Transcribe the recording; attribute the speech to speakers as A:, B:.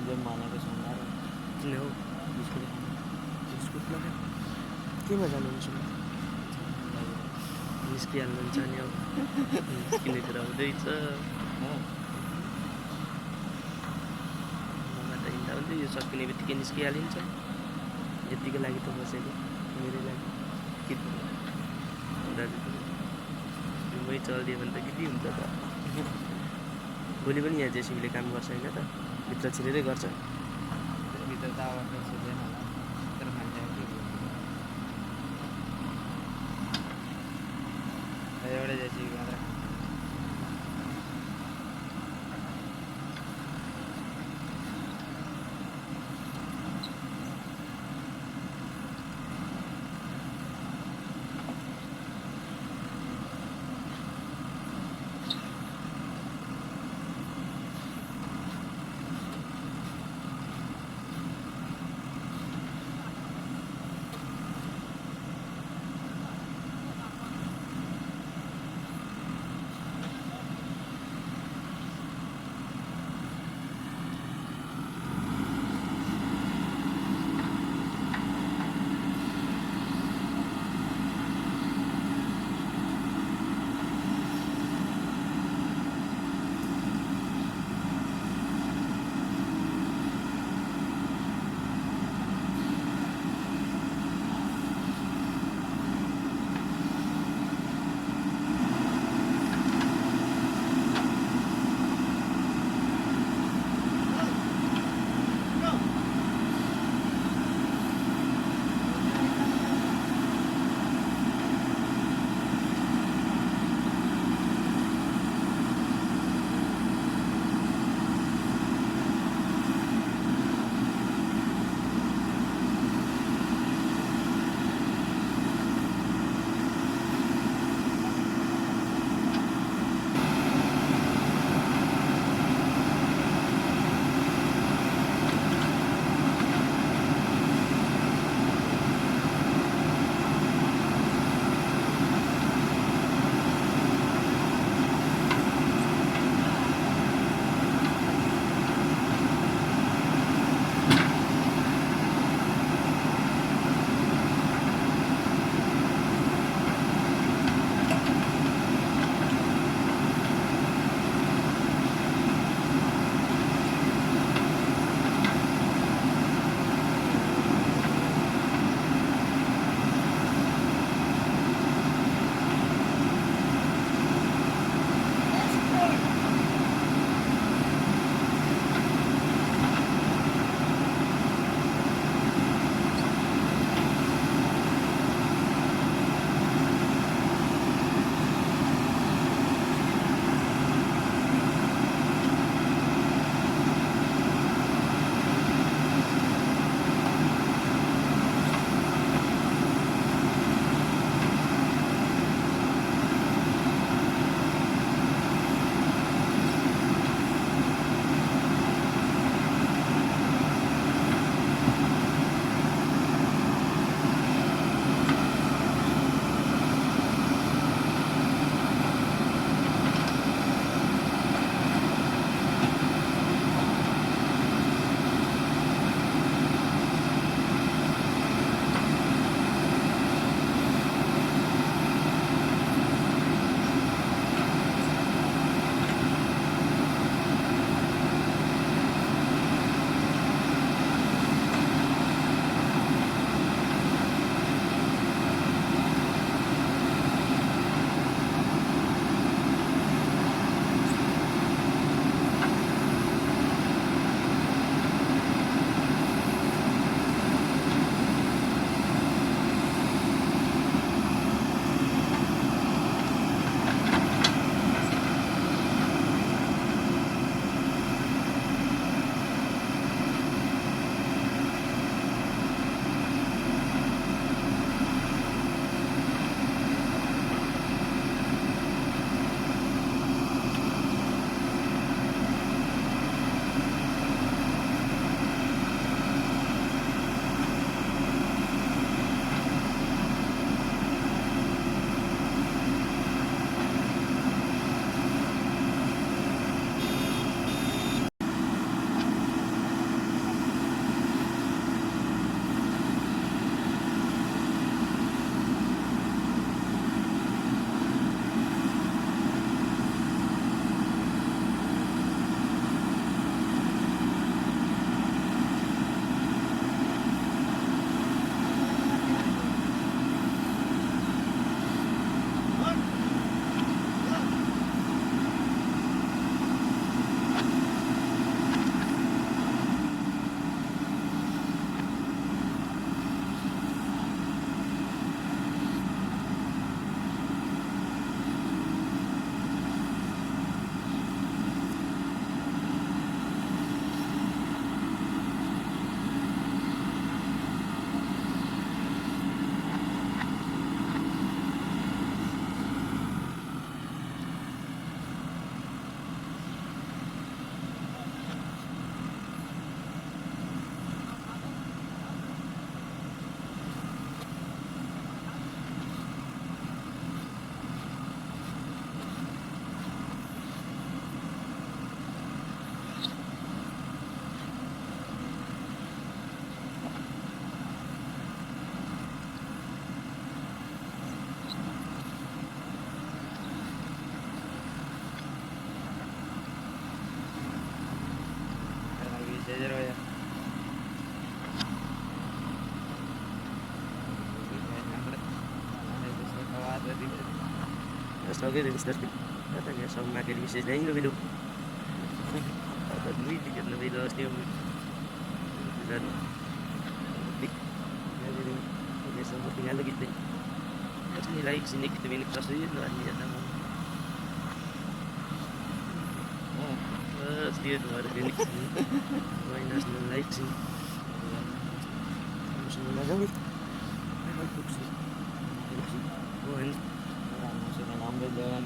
A: जब मानेको छैन र
B: किन हौ
A: बिस्कुट
B: बिस्कुट लगायो केमा जानुहुन्छ निस्किहाल्नुहुन्छ नि अब निस्किने कुरा हुँदैछ ममा त हिँड्दा हुन्थ्यो यो सकिने बित्तिकै निस्किहालिन्छ यतिको लागि त बसेको मेरै लागि कि दाजु मै चलिदियो भने त के हुन्छ त भोलि पनि यहाँ जेसिबीले काम गर्छ होइन त भित्र छिरेरै गर्छ
A: भित्र त आवाज त सुन्दैन होला तर मान्छे के एउटा जेसिबी मात्र Jajaro ya.
B: Gusto ko rin start. Katanya sa mga kaibigan na yung video. At video na video niyo. Dan dik. Jadi ini semua tinggal lagi deh. Terus nilai sini kita milik pasti itu aja sama. Dia tuh ada milik sini. Minus nilai sini. Terus nilai lagi. Oh ini.
A: Orang masih nambah jalan.